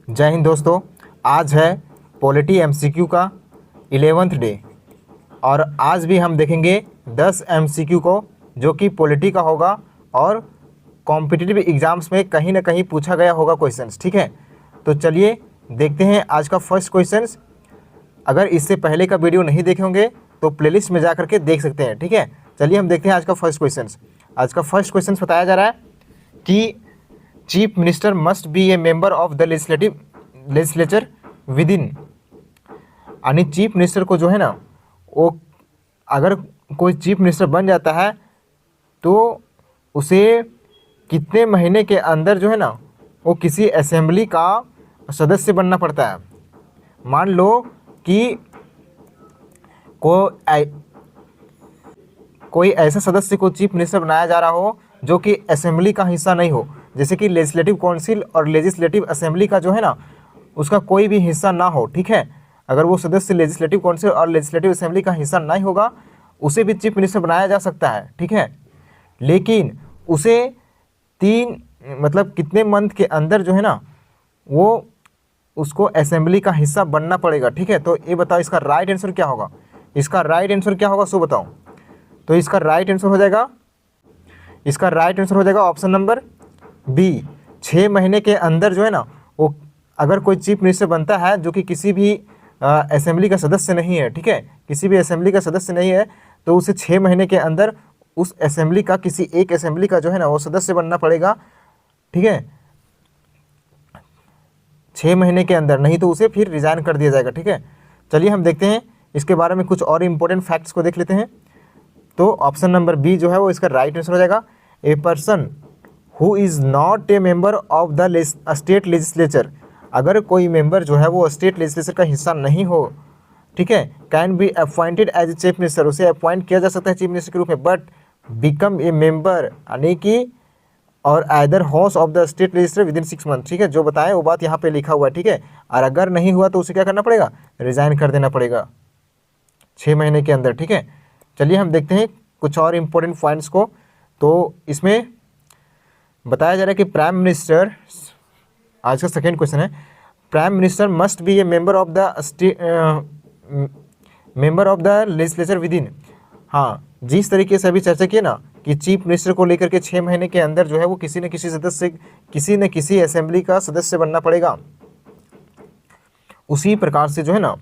जय हिंद दोस्तों। आज है पॉलिटी एमसीक्यू का 11th डे और आज भी हम देखेंगे 10 एमसीक्यू को जो कि पॉलिटी का होगा और कॉम्पिटिटिव एग्जाम्स में कहीं ना कहीं पूछा गया होगा क्वेश्चंस। ठीक है, तो चलिए देखते हैं आज का फर्स्ट क्वेश्चंस। अगर इससे पहले का वीडियो नहीं देखे होंगे तो प्लेलिस्ट में जा करके देख सकते हैं। ठीक है, चलिए हम देखते हैं आज का फर्स्ट क्वेश्चंस। आज का फर्स्ट क्वेश्चन बताया जा रहा है कि chief minister must be A member of the legislature with in, यानी चीफ मिनिस्टर को जो है ना वो अगर कोई चीफ मिनिस्टर बन जाता है तो उसे कितने महीने के अंदर जो है ना वो किसी असेंबली का सदस्य बनना पड़ता है। मान लो कि कोई ऐसा सदस्य को चीफ मिनिस्टर बनाया जा रहा हो जो कि असेंबली का हिस्सा नहीं हो, जैसे कि लेजिस्लेटिव काउंसिल और लेजिस्लेटिव असेंबली का जो है ना उसका कोई भी हिस्सा ना हो। ठीक है, अगर वो सदस्य लेजिस्लेटिव काउंसिल और लेजिस्लेटिव असेंबली का हिस्सा नहीं होगा उसे भी चीफ मिनिस्टर बनाया जा सकता है। ठीक है, लेकिन उसे कितने मंथ के अंदर जो है ना वो उसको असेंबली का हिस्सा बनना पड़ेगा। ठीक है, तो ये बताओ इसका राइट आंसर क्या होगा। इसका राइट आंसर क्या होगा सो बताओ। तो इसका राइट आंसर हो जाएगा ऑप्शन नंबर बी, 6 महीने के अंदर जो है ना वो अगर कोई चीफ मिनिस्टर बनता है जो कि किसी भी असेंबली का सदस्य नहीं है। ठीक है, किसी भी असेंबली का सदस्य नहीं है तो उसे 6 महीने के अंदर उस असेंबली का किसी एक असेंबली का जो है ना वो सदस्य बनना पड़ेगा। ठीक है, 6 महीने के अंदर, नहीं तो उसे फिर रिजाइन कर दिया जाएगा। ठीक है, चलिए हम देखते हैं इसके बारे में कुछ और इम्पोर्टेंट फैक्ट्स को देख लेते हैं। तो ऑप्शन नंबर बी जो है वो इसका राइट आंसर हो जाएगा। ए person who is not a member of the state legislature, अगर कोई मेंबर जो है वो स्टेट लेजिस्लेचर का हिस्सा नहीं हो, ठीक है, can be appointed as a chief minister, उसे अपॉइंट किया जा सकता है चीफ मिनिस्टर के रूप में, बट बिकम ए मेंबर यानी कि और either house of the state legislature with in 6 month. ठीक है, जो बताएं वो बात यहाँ पे लिखा हुआ है। ठीक है, और अगर नहीं हुआ तो उसे क्या करना पड़ेगा, रिजाइन कर देना पड़ेगा 6 महीने के अंदर। ठीक है, चलिए हम देखते हैं कुछ और इम्पोर्टेंट पॉइंट्स को। तो इसमें बताया जा रहा है कि प्राइम मिनिस्टर, आज का सेकेंड क्वेश्चन है, prime minister must be A member of the legislature with in. हाँ, जिस तरीके से अभी चर्चा की ना कि चीफ मिनिस्टर को लेकर के 6 महीने के अंदर जो है वो किसी न किसी असेंबली का सदस्य बनना पड़ेगा, उसी प्रकार से जो है ना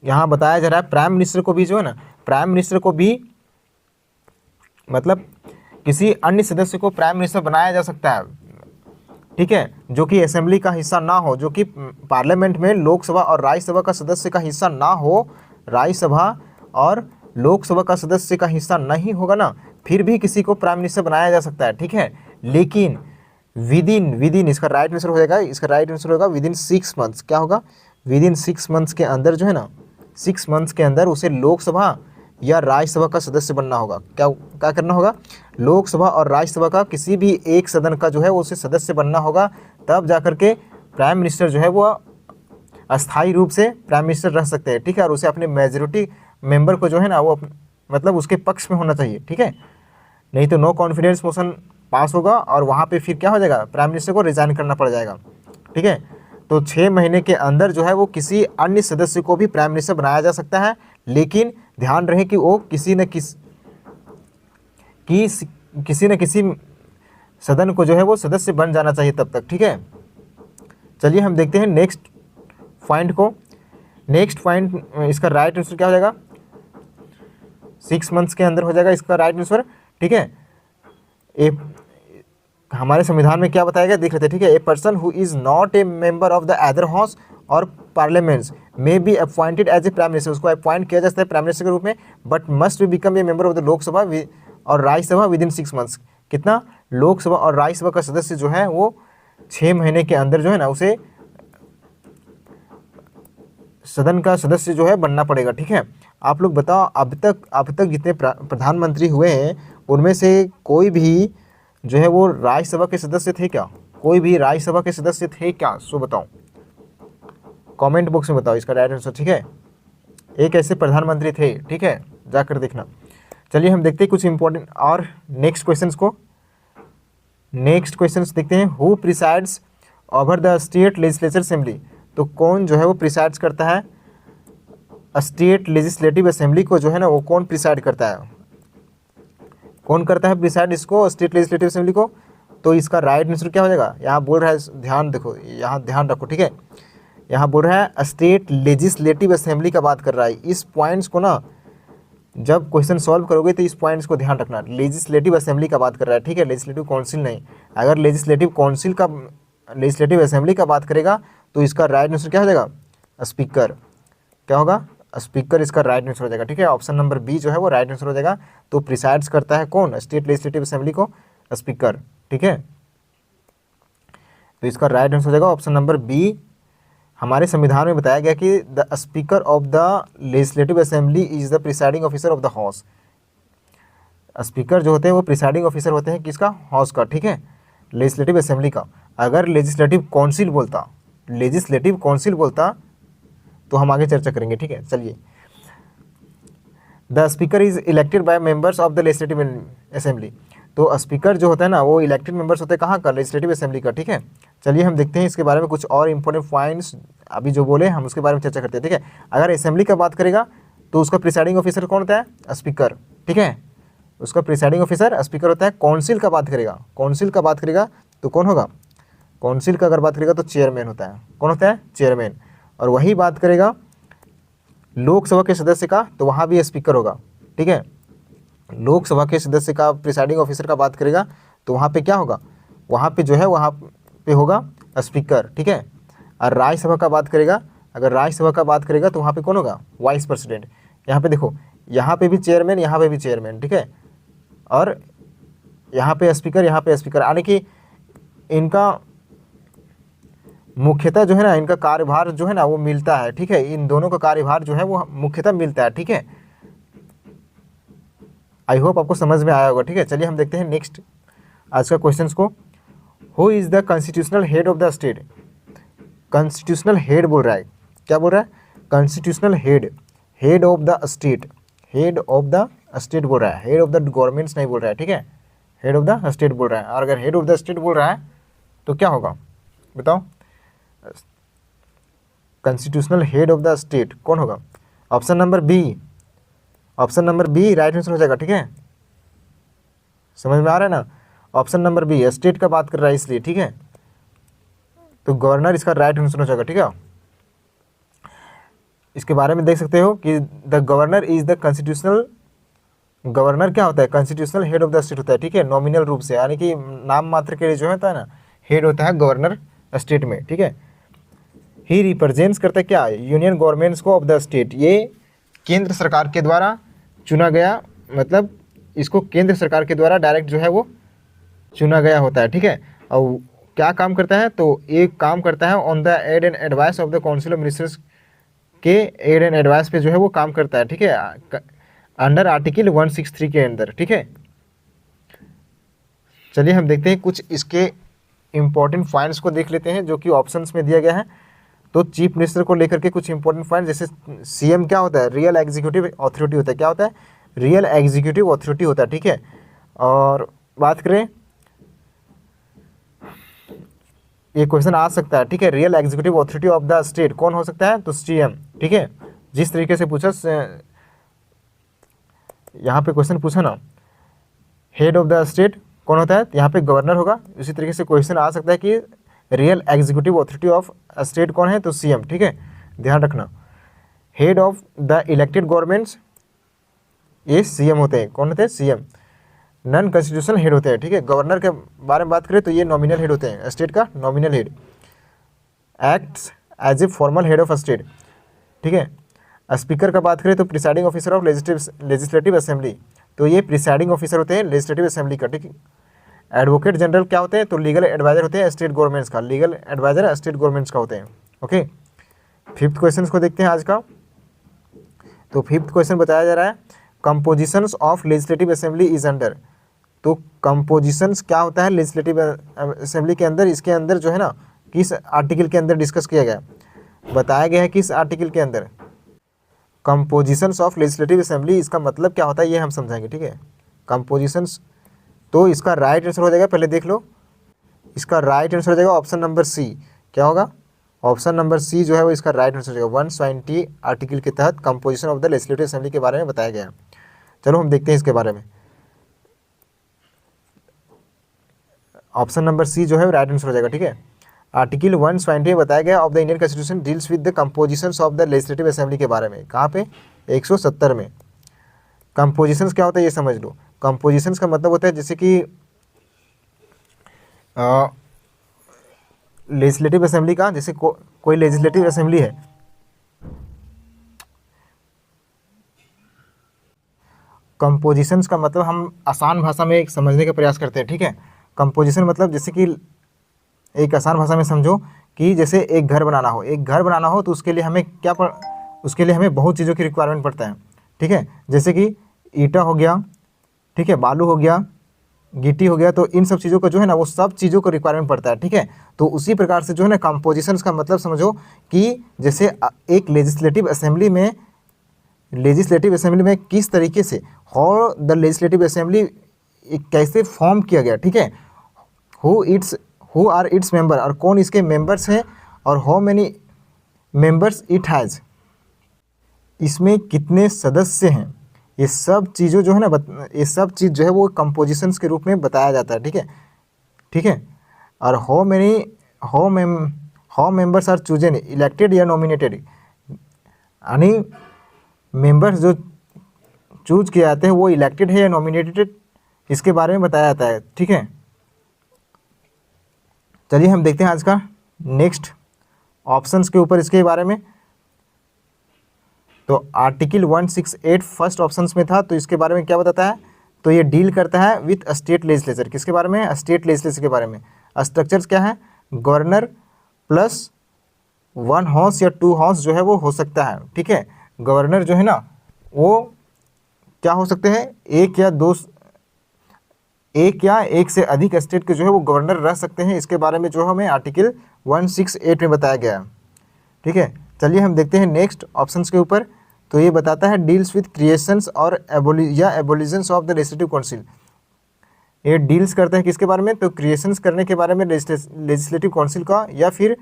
यहाँ बताया जा रहा है प्राइम मिनिस्टर को भी जो है ना, प्राइम मिनिस्टर को भी किसी अन्य सदस्य को प्राइम मिनिस्टर बनाया जा सकता है। ठीक है, जो कि असेंबली का हिस्सा ना हो, जो कि पार्लियामेंट में लोकसभा और राज्यसभा का सदस्य का हिस्सा ना हो, राज्यसभा और लोकसभा का सदस्य का हिस्सा नहीं होगा ना, फिर भी किसी को प्राइम मिनिस्टर बनाया जा सकता है। ठीक है, लेकिन विद इन इसका राइट आंसर हो जाएगा, इसका राइट आंसर होगा विद इन 6 मंथ्स। क्या होगा, विद इन 6 मंथ्स के अंदर जो है ना 6 मंथ्स के अंदर उसे लोकसभा या राज्यसभा का सदस्य बनना होगा। क्या करना होगा, लोकसभा और राज्यसभा का किसी भी एक सदन का जो है उसे सदस्य बनना होगा, तब जाकर के प्राइम मिनिस्टर जो है वो अस्थायी रूप से प्राइम मिनिस्टर रह सकते हैं। ठीक है, और उसे अपने मेजोरिटी मेंबर को जो है ना वो उसके पक्ष में होना चाहिए। ठीक है, नहीं तो नो कॉन्फिडेंस मोशन पास होगा और वहाँ पे फिर क्या हो जाएगा, प्राइम मिनिस्टर को रिजाइन करना पड़ जाएगा। ठीक है, तो 6 महीने के अंदर जो है वो किसी अन्य सदस्य को भी प्राइम मिनिस्टर बनाया जा सकता है, लेकिन ध्यान रहे कि वो किसी न किसी सदन को जो है वो सदस्य बन जाना चाहिए तब तक। ठीक है, चलिए हम देखते हैं नेक्स्ट पॉइंट को। नेक्स्ट पॉइंट, इसका राइट आंसर क्या हो जाएगा, 6 मंथ्स के अंदर हो जाएगा इसका राइट आंसर। ठीक है, हमारे संविधान में क्या बताया गया देख लेते हैं। ठीक है, a person who is not a member of the other house और parliaments may be appointed as a prime minister, उसको अपॉइंट किया जा सकता है प्राइम मिनिस्टर के रूप में, but must be become a member of the Lok Sabha और राज्यसभा विद इन 6 मंथ्स। कितना, लोकसभा और राज्यसभा का सदस्य जो है वो 6 महीने के अंदर जो है ना उसे सदन का सदस्य जो है बनना पड़ेगा। ठीक है, आप लोग बताओ अब तक जितने प्रधानमंत्री हुए हैं उनमें से कोई भी जो है वो राज्यसभा के सदस्य थे क्या, कोई भी राज्यसभा के सदस्य थे क्या, सो बताओ, कमेंट बॉक्स में बताओ इसका राइट आंसर। ठीक है, एक ऐसे प्रधानमंत्री थे। ठीक है, जाकर देखना। चलिए हम देखते हैं कुछ इंपॉर्टेंट और नेक्स्ट क्वेश्चंस को। नेक्स्ट क्वेश्चंस देखते हैं। Who presides over the state legislature assembly, तो कौन जो है वो प्रिसाइड्स करता है स्टेट लेजिस्लेटिव असेंबली को, जो है ना वो कौन प्रिसाइड करता है, कौन करता है प्रिसाइड इसको, स्टेट लेजिस्लेटिव असेंबली को। तो इसका राइट आंसर क्या हो जाएगा, यहाँ बोल रहा है, ध्यान देखो, यहाँ ध्यान रखो, ठीक है। यहाँ बोल रहा है स्टेट लेजिस्लेटिव असेंबली का बात कर रहा है। इस पॉइंट्स को ना जब क्वेश्चन सॉल्व करोगे तो इस पॉइंट्स को ध्यान रखना, लेजिस्लेटिव असेंबली का बात कर रहा है, ठीक है, लेजिस्लेटिव काउंसिल नहीं। अगर लेजिस्लेटिव काउंसिल का, लेजिस्लेटिव असेंबली का बात करेगा तो इसका राइट आंसर क्या हो जाएगा, स्पीकर। क्या होगा, स्पीकर इसका राइट आंसर हो जाएगा, ठीक है। ऑप्शन नंबर बी जो है वो राइट आंसर हो जाएगा। तो प्रिसाइड्स करता है कौन, स्टेट लेजिस्लेटिव असेंबली को, स्पीकर, ठीक है। तो इसका राइट आंसर हो जाएगा ऑप्शन नंबर बी। हमारे संविधान में बताया गया कि the speaker of the legislative assembly is the presiding officer of the house. Speaker जो होते हैं वो प्रिसाइडिंग ऑफिसर होते हैं किसका, हाउस का, ठीक है, लेजिस्लेटिव असेंबली का। अगर लेजिस्लेटिव काउंसिल बोलता, लेजिस्लेटिव काउंसिल बोलता तो हम आगे चर्चा करेंगे, ठीक है। चलिए, the speaker is elected by members of the legislative assembly. तो स्पीकर जो होता है ना वो इलेक्टेड मेंबर्स होते हैं कहाँ का, लेजिस्लेटिव असेंबली का, ठीक है। चलिए हम देखते हैं इसके बारे में कुछ और इंपॉर्टेंट पॉइंट्स, अभी जो बोले हम उसके बारे में चर्चा करते हैं, ठीक है। अगर असेंबली का बात करेगा तो उसका प्रिसाइडिंग ऑफिसर कौन होता है, स्पीकर, ठीक है, उसका प्रिसाइडिंग ऑफिसर स्पीकर होता है। काउंसिल का बात करेगा, काउंसिल का बात करेगा तो कौन होगा, काउंसिल का अगर बात करेगा तो चेयरमैन होता है, कौन होता है, चेयरमैन। और वही बात करेगा लोकसभा के सदस्य का तो वहाँ भी स्पीकर होगा, ठीक है। लोकसभा के सदस्य का प्रिसाइडिंग ऑफिसर का बात करेगा तो वहाँ पे क्या होगा, वहाँ पे जो है वहाँ पे होगा स्पीकर, ठीक है। और राज्यसभा का बात करेगा, अगर राज्यसभा का बात करेगा तो वहाँ पे कौन होगा, वाइस प्रेसिडेंट। यहाँ पे देखो, यहाँ पे भी चेयरमैन, यहाँ पे भी चेयरमैन, ठीक है। और यहाँ पे स्पीकर, यहाँ पे स्पीकर, यानी कि इनका मुख्यतः जो है ना, इनका कार्यभार जो है ना वो मिलता है, ठीक है। इन दोनों का कार्यभार जो है वो मुख्यतः मिलता है, ठीक है। आई होप आपको समझ में आया होगा, ठीक है। चलिए हम देखते हैं नेक्स्ट आज का क्वेश्चंस को। Who is the constitutional head of the state. Constitutional head बोल रहा है, क्या बोल रहा है, constitutional head, head of the state, head of the state बोल रहा है, हेड ऑफ द गवर्नमेंट्स नहीं बोल रहा है, ठीक है, हेड ऑफ द स्टेट बोल रहा है। और अगर हेड ऑफ द स्टेट बोल रहा है तो क्या होगा बताओ, constitutional head of the state कौन होगा, option number B, option number B right answer हो जाएगा, ठीक है। समझ में आ रहा है ना, ऑप्शन नंबर बी, स्टेट का बात कर रहा है इसलिए, ठीक है। तो गवर्नर इसका राइट आंसर हो जाएगा, ठीक है। इसके बारे में देख सकते हो कि the governor is the constitutional, governor क्या होता है, constitutional head of the state होता है, ठीक है, नॉमिनल रूप से, यानी कि नाम मात्र के लिए जो होता है ना, हेड होता है गवर्नर स्टेट में, ठीक है। ही रिप्रेजेंट्स करता है क्या, यूनियन गवर्नमेंट्स को ऑफ द स्टेट। ये केंद्र सरकार के द्वारा चुना गया, मतलब इसको केंद्र सरकार के द्वारा डायरेक्ट जो है वो चुना गया होता है, ठीक है। और क्या काम करता है, तो एक काम करता है on the aid and advice of the council of ministers के एड एंड एडवाइस पे जो है वो काम करता है, ठीक है, अंडर आर्टिकल 163 के अंदर, ठीक है। चलिए हम देखते हैं कुछ इसके इंपॉर्टेंट पॉइंट्स को देख लेते हैं जो कि ऑप्शंस में दिया गया है। तो चीफ मिनिस्टर को लेकर के कुछ इंपॉर्टेंट पॉइंट, जैसे सीएम क्या होता है, रियल एग्जीक्यूटिव अथॉरिटी होता है, क्या होता है, रियल एग्जीक्यूटिव अथॉरिटी होता है, ठीक है। और बात करें, ये क्वेश्चन आ सकता है, ठीक है, real executive authority of the state कौन हो सकता है, तो सीएम, ठीक है। जिस तरीके से पूछा यहाँ पे क्वेश्चन पूछा ना, हेड ऑफ द स्टेट कौन होता है, यहाँ पे गवर्नर होगा। इसी तरीके से क्वेश्चन आ सकता है कि real executive authority of state कौन है, तो सीएम, ठीक है, ध्यान रखना। Head of the elected governments, ये सीएम होते हैं, कौन होते हैं, सीएम। नॉन कॉन्स्टिट्यूशनल हेड होते हैं, ठीक है। गवर्नर के बारे में बात करें तो ये नॉमिनल हेड होते हैं, स्टेट का nominal head, acts as a formal head of state, ठीक है। स्पीकर का बात करें तो presiding officer of legislative assembly, तो ये प्रिसाइडिंग ऑफिसर होते हैं लेजिस्लेटिव असेंबली का, ठीक है। एडवोकेट जनरल क्या होते हैं, तो लीगल एडवाइजर होते हैं स्टेट गवर्नमेंट्स का, लीगल एडवाइजर स्टेट गवर्नमेंट्स का होते हैं, ओके। फिफ्थ क्वेश्चन को देखते हैं आज का। तो फिफ्थ क्वेश्चन बताया जा रहा है, compositions of legislative assembly is under. तो कंपोजिशंस क्या होता है लेजिस्लेटिव असेंबली के अंदर, इसके अंदर जो है ना किस आर्टिकल के अंदर डिस्कस किया गया, बताया गया है किस आर्टिकल के अंदर, कंपोजिशंस ऑफ लेजिस्लेटिव असेंबली। इसका मतलब क्या होता है ये हम समझाएंगे, ठीक है। कंपोजिशंस, तो इसका राइट आंसर हो जाएगा, पहले देख लो, इसका राइट आंसर हो जाएगा ऑप्शन नंबर सी। क्या होगा? ऑप्शन नंबर सी जो है वो इसका राइट आंसर हो जाएगा। 120 आर्टिकल के तहत composition of the legislative assembly के बारे में बताया गया है। चलो हम देखते हैं इसके बारे में। ऑप्शन नंबर सी जो है राइट आंसर हो जाएगा। ठीक है, आर्टिकल 120 में बताया गया of the Indian constitution deals with the compositions of the legislative assembly के बारे में। कहाँ पे? 170 में। कंपोजिशंस क्या होता है ये समझ लो। कंपोजिशंस का मतलब होता है जैसे कि लेजिस्लेटिव असेंबली का, जैसे कोई लेजिस्लेटिव असेंबली है, कंपोजिशंस का मतलब हम आसान भाषा में एक समझने का प्रयास करते हैं। ठीक है, कंपोजिशन मतलब जैसे कि एक आसान भाषा में समझो कि जैसे एक घर बनाना हो, एक घर बनाना हो तो उसके लिए हमें उसके लिए हमें बहुत चीज़ों की रिक्वायरमेंट पड़ता है। ठीक है, जैसे कि ईंटा हो गया, ठीक है, बालू हो गया, गिट्टी हो गया, तो इन सब चीज़ों का जो है ना वो सब चीज़ों को रिक्वायरमेंट पड़ता है। ठीक है, तो उसी प्रकार से जो है ना कंपोजिशंस का मतलब समझो कि जैसे एक लेजिस्लेटिव असेंबली में किस तरीके से हाउ द लेजिस्लेटिव असेंबली कैसे फॉर्म किया गया। ठीक है, हु आर इट्स मेंबर, और कौन इसके मेंबर्स हैं, और how many members it has, इसमें कितने सदस्य हैं, ये सब चीज़ों जो है ना ये सब चीज़ जो है वो कंपोजिशंस के रूप में बताया जाता है। ठीक है, ठीक है, और how members are chosen, elected या नॉमिनेटेड, यानी मेंबर्स जो चूज किए जाते हैं वो इलेक्टेड है या नॉमिनेटेड, इसके बारे में बताया जाता है। ठीक है, चलिए हम देखते हैं आज का नेक्स्ट ऑप्शंस के ऊपर इसके बारे में। तो आर्टिकल 168 फर्स्ट ऑप्शंस में था, तो इसके बारे में क्या बताता है? तो ये डील करता है विथ स्टेट लेजिस्लेचर। किसके बारे में? स्टेट लेजिस्लेचर के बारे में। स्ट्रक्चर्स क्या है? गवर्नर प्लस 1 हाउस या 2 हाउस जो है वो हो सकता है। ठीक है, गवर्नर जो है ना वो क्या हो सकते हैं? एक या एक से अधिक स्टेट के जो है वो गवर्नर रह सकते हैं। इसके बारे में जो हमें आर्टिकल 168 में बताया गया है। ठीक है, चलिए हम देखते हैं नेक्स्ट ऑप्शंस के ऊपर। तो ये बताता है डील्स विद क्रिएशंस और एबोलिशंस ऑफ द लेजिस्लेटिव काउंसिल। ये डील्स करते हैं किसके बारे में? तो क्रिएशंस करने के बारे में लेजिस्लेटिव काउंसिल का, या फिर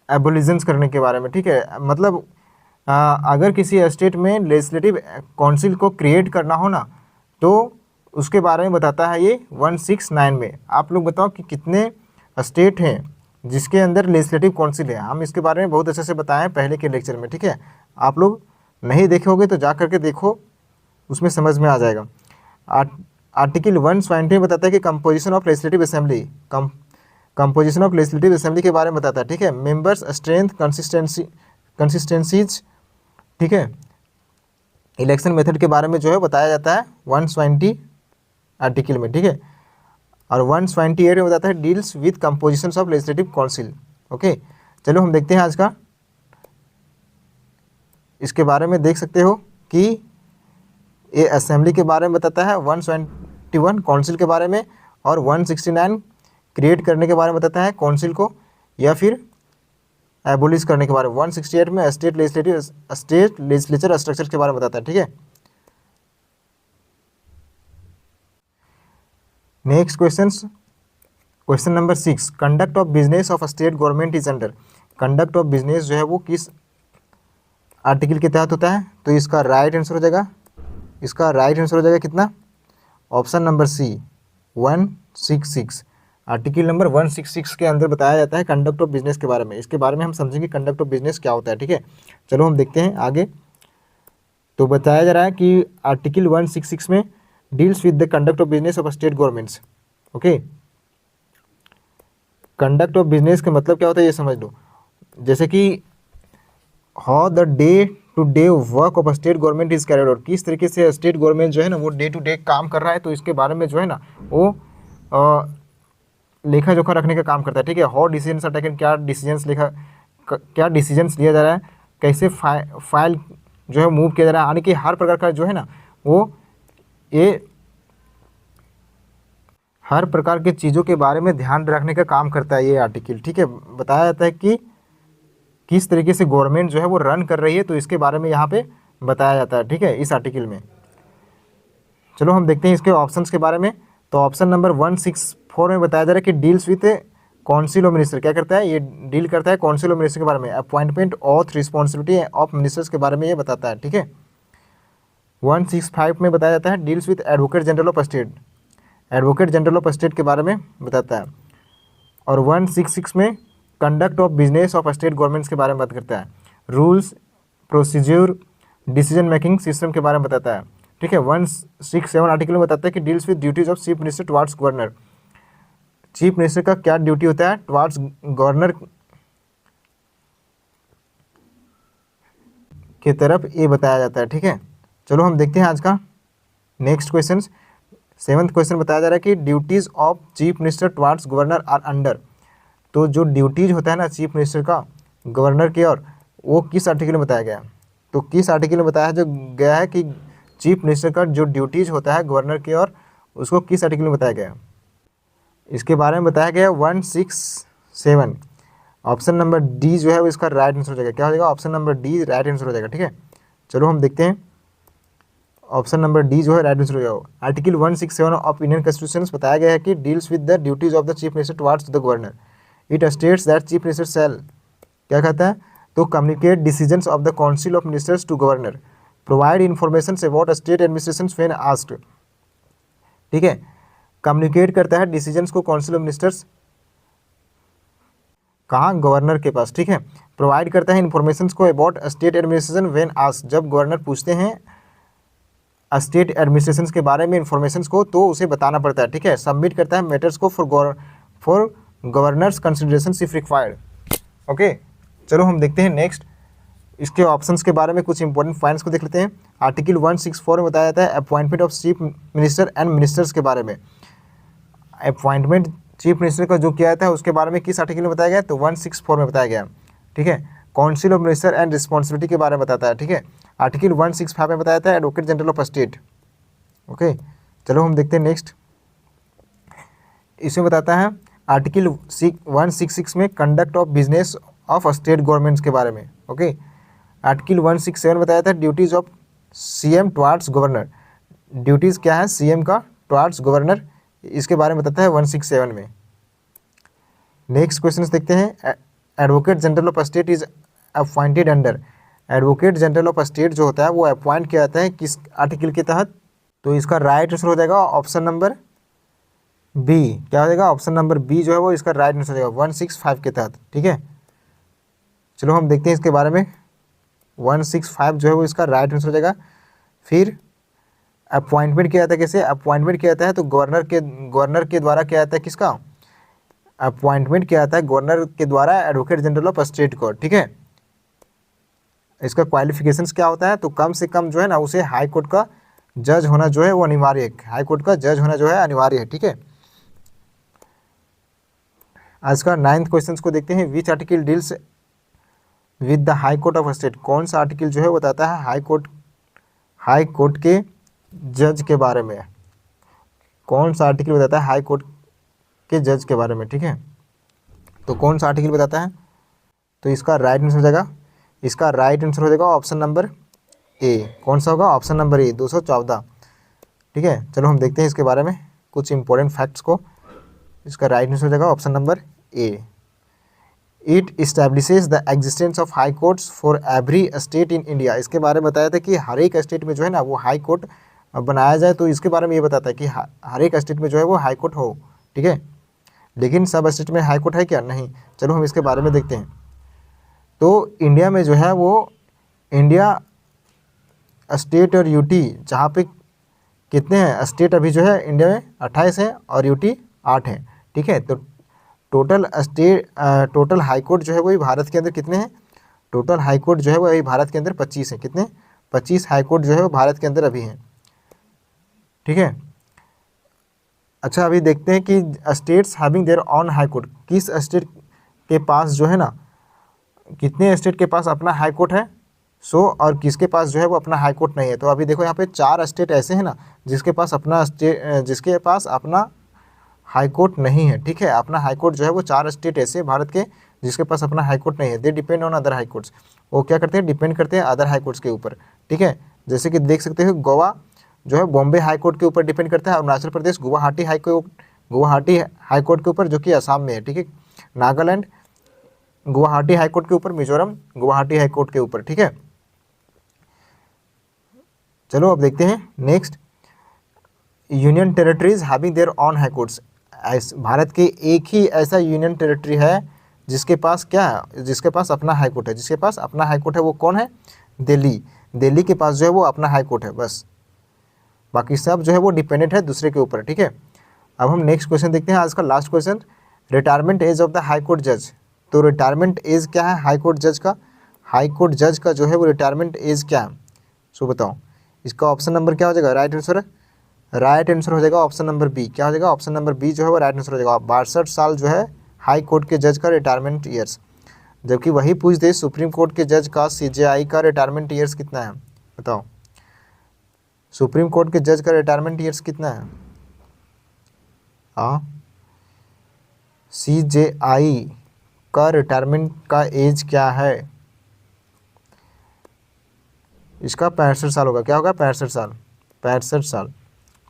एबोलिशंस करने के बारे में। ठीक है, मतलब अगर किसी स्टेट में लेजिस्लेटिव काउंसिल को क्रिएट करना हो ना, तो उसके बारे में बताता है ये 169 में। आप लोग बताओ कि कितने स्टेट हैं जिसके अंदर लेजिस्लेटिव काउंसिल है। हम इसके बारे में बहुत अच्छे से बताएं पहले के लेक्चर में। ठीक है, आप लोग नहीं देखे होगे तो जा करके देखो, उसमें समझ में आ जाएगा। आर्टिकल 120 बताता है कि composition of legislative assembly, composition of legislative assembly के बारे में बताता है। ठीक है, मेंबर्स, स्ट्रेंथ, कंसिस्टेंसीज, ठीक है, इलेक्शन मेथड के बारे में जो है बताया जाता है 120 आर्टिकल में। ठीक है, और 128 में बताता है deals with compositions of legislative council. Okay, चलो हम देखते हैं आज का। इसके बारे में देख सकते हो कि ये असेंबली के बारे में बताता है 121 काउंसिल के बारे में, और 169 क्रिएट करने के बारे में बताता है काउंसिल को, या फिर एबोलिश करने के बारे में। 168 में स्टेट लेजिस्लेचर स्ट्रक्चर के बारे में बताता है। ठीक है, next question number 6, conduct of business of state government is under. Conduct of business जो है वो किस आर्टिकल के तहत होता है? तो इसका राइट आंसर हो जाएगा, कितना? Option number C 166। Article number 166 के अंदर बताया जाता है कंडक्ट ऑफ बिजनेस के बारे में। इसके बारे में हम समझेंगे कंडक्ट ऑफ बिजनेस क्या होता है। ठीक है, चलो हम देखते हैं आगे। तो बताया जा रहा है कि आर्टिकल 166 में deals with the conduct of business of state governments. Okay, conduct of business का मतलब क्या होता है ये समझ लो। जैसे कि how the day to day work of state government is carried out, किस तरीके से स्टेट गवर्नमेंट जो है ना वो डे टू डे काम कर रहा है, तो इसके बारे में जो है ना वो लेखा जोखा रखने का काम करता है। ठीक है, हाउ डिसीजंस आर टेकन, क्या डिसीजंस लिया जा रहा है, कैसे फाइल जो है मूव किया जा रहा है, यानी कि हर प्रकार का जो है ना वो ये हर प्रकार के चीज़ों के बारे में ध्यान रखने का काम करता है ये आर्टिकल। ठीक है, बताया जाता है कि किस तरीके से गवर्नमेंट जो है वो रन कर रही है, तो इसके बारे में यहाँ पे बताया जाता है। ठीक है, इस आर्टिकल में। चलो हम देखते हैं इसके ऑप्शंस के बारे में। तो ऑप्शन नंबर 164 में बताया जा रहा है कि deals with council of minister, क्या करता है ये, डील करता है काउंसिल ऑफ मिनिस्टर के बारे में, appointment auth responsibility of ministers के बारे में ये बताता है, ठीक है। 165 में बताया जाता है deals with advocate general of state, advocate general of state के बारे में बताता है। और 166 में conduct of business of state governments के बारे में बात करता है, rules procedure decision making system के बारे में बताता है, ठीक है। 167 आर्टिकल में बताता है कि deals with duties of chief minister towards governor, chief minister का क्या ड्यूटी होता है टुवार्ड्स गवर्नर की तरफ, ये बताया जाता है, ठीक है। चलो हम देखते हैं आज का नेक्स्ट क्वेश्चन। 7th क्वेश्चन बताया जा रहा है कि duties of chief minister towards governor are under, तो जो ड्यूटीज होता है ना चीफ मिनिस्टर का गवर्नर की ओर, वो किस आर्टिकल में बताया गया है? तो किस आर्टिकल में बताया जो गया है कि चीफ मिनिस्टर का जो ड्यूटीज होता है गवर्नर की ओर, उसको किस आर्टिकल में बताया गया है? इसके बारे में बताया गया 167। ऑप्शन नंबर डी जो है वो इसका राइट आंसर हो जाएगा। क्या हो जाएगा? Option number D right answer हो जाएगा, ठीक है। चलो हम देखते हैं, ऑप्शन नंबर डी जो है राइट आंसर हो जाएगा। आर्टिकल 167 ऑफ इंडियन कॉन्स्टिट्यूशन बताया गया है कि deals with the duties of the chief minister towards the governor, it states that chief minister shall, क्या कहता है, तो communicate decisions of the council of ministers to governor, provide information about state administration when asked, ठीक है। Communicate करता है decisions को council of ministers, कहाँ? गवर्नर के पास, ठीक है। प्रोवाइड करता है इन्फॉर्मेशन को about state administration when asked, जब गवर्नर पूछते हैं स्टेट एडमिनिस्ट्रेशन के बारे में इन्फॉर्मेशन को तो उसे बताना पड़ता है, ठीक है। सबमिट करता है मैटर्स को for governors consideration if required, okay. चलो हम देखते हैं नेक्स्ट, इसके ऑप्शंस के बारे में कुछ इंपॉर्टेंट पॉइंट्स को देख लेते हैं। आर्टिकल 164 में बताया जाता है appointment of chief minister and ministers के बारे में, अपॉइंटमेंट चीफ मिनिस्टर का जो किया जाता है उसके बारे में किस आर्टिकल में बताया गया? तो 164 में बताया गया, ठीक है। Council of minister and responsibility के बारे में बताता है, ठीक है। आर्टिकल 165 में बताया था advocate general of state, okay. चलो हम देखते हैं नेक्स्ट, इसमें बताता है आर्टिकल 166 में conduct of business of state governments के बारे में, ओके। आर्टिकल 167 बताया था duties of CM towards governor, duties क्या है सीएम का टुवार्ड्स गवर्नर, इसके बारे में बताता है 167 में। नेक्स्ट क्वेश्चन देखते हैं, advocate general of state is appointed under, advocate general of state जो होता है वो अपॉइंट किया जाता है किस आर्टिकल के तहत? तो इसका राइट आंसर हो जाएगा ऑप्शन नंबर बी, क्या हो जाएगा? ऑप्शन नंबर बी जो है वो इसका राइट आंसर हो जाएगा 165 के तहत, ठीक है। चलो हम देखते हैं इसके बारे में, 165 जो है वो इसका राइट आंसर हो जाएगा। फिर अपॉइंटमेंट किया जाता है, कैसे अपॉइंटमेंट किया जाता है? तो गवर्नर के द्वारा किया जाता है, किसका अपॉइंटमेंट किया जाता है? गवर्नर के द्वारा एडवोकेट जनरल ऑफ स्टेट को, ठीक है। इसका क्वालिफिकेशंस क्या होता है? तो कम से कम जो है ना उसे हाई कोर्ट का जज होना जो है वो अनिवार्य है, हाई कोर्ट का जज होना जो है अनिवार्य है, ठीक है। आज का 9th क्वेश्चन को देखते हैं, which article deals with the high court of state, कौन सा आर्टिकल जो है बताता है हाई कोर्ट के जज के बारे में, कौन सा आर्टिकल बताता है हाई कोर्ट के जज के बारे में, ठीक है। तो कौन सा आर्टिकल बताता है? तो इसका राइट आंसर हो जाएगा, इसका राइट आंसर हो जाएगा ऑप्शन नंबर ए। कौन सा होगा? ऑप्शन नंबर ए 214, ठीक है। चलो हम देखते हैं इसके बारे में कुछ इंपॉर्टेंट फैक्ट्स को, इसका राइट आंसर हो जाएगा option number A. It establishes the existence of high courts for every state in India, इसके बारे में बताया था कि हर एक स्टेट में जो है ना वो हाई कोर्ट बनाया जाए, तो इसके बारे में ये बताता है कि हर एक स्टेट में जो है वो हाई कोर्ट हो, ठीक है। लेकिन सब स्टेट में हाई कोर्ट है क्या? नहीं। चलो हम इसके बारे में देखते हैं। तो इंडिया में जो है वो इंडिया स्टेट और यूटी, जहाँ पे कितने हैं स्टेट अभी जो है इंडिया में 28 है और यूटी 8 है, ठीक है। तो टोटल हाई कोर्ट जो है वही भारत के अंदर कितने हैं? टोटल हाई कोर्ट जो है वो अभी भारत के अंदर 25 है, कितने? 25 हाई कोर्ट जो है वो भारत के अंदर अभी हैं, ठीक है। अच्छा अभी देखते हैं कि states having their on high court, किस स्टेट के पास जो है ना, कितने स्टेट के पास अपना हाई कोर्ट है और किसके पास जो है वो अपना हाई कोर्ट नहीं है। तो अभी देखो यहाँ पे 4 स्टेट ऐसे हैं ना जिसके पास अपना हाई कोर्ट नहीं है, ठीक है। अपना हाई कोर्ट जो है वो 4 स्टेट ऐसे भारत के जिसके पास अपना हाई कोर्ट नहीं है। They depend on other high courts, वो क्या करते हैं? डिपेंड करते हैं अदर हाई कोर्ट्स के ऊपर, ठीक है। जैसे कि देख सकते हो जो है बॉम्बे हाई कोर्ट के ऊपर डिपेंड करता है, अरुणाचल प्रदेश गुवाहाटी हाई कोर्ट के ऊपर जो कि असम में है, ठीक है। नागालैंड गुवाहाटी हाई कोर्ट के ऊपर, मिजोरम गुवाहाटी हाई कोर्ट के ऊपर, ठीक है। चलो अब देखते हैं next, union territories having their on high courts. Bharat के एक ही ऐसा यूनियन टेरिटरी है जिसके पास क्या है, जिसके पास अपना हाई कोर्ट है, जिसके पास अपना हाई कोर्ट है वो कौन है, दिल्ली। दिल्ली के पास जो है वो अपना हाई कोर्ट है बस, बाकी सब जो है वो डिपेंडेंट है दूसरे के ऊपर, ठीक है। अब हम नेक्स्ट क्वेश्चन देखते हैं, आज का last question, retirement age of the high court जज। तो रिटायरमेंट एज क्या है हाई कोर्ट जज का, हाई कोर्ट जज का जो है वो रिटायरमेंट एज क्या है, सो बताओ। इसका ऑप्शन नंबर क्या हो जाएगा, राइट आंसर हो जाएगा ऑप्शन नंबर बी। क्या हो जाएगा, ऑप्शन नंबर बी जो है वो राइट आंसर हो जाएगा। 62 साल जो है हाई कोर्ट के जज का रिटायरमेंट ईयर्स। जबकि वही पूछ दे सुप्रीम कोर्ट के जज का, सीजेआई का रिटायरमेंट ईयर्स कितना है, बताओ। सुप्रीम कोर्ट के जज का रिटायरमेंट ईयर्स कितना है, हाँ, सीजेआई का रिटायरमेंट का एज क्या है, इसका 65 साल होगा। क्या होगा, 65 साल।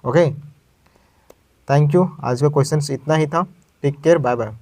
Okay, thank you. आज का क्वेश्चन इतना ही था। Take care, bye bye.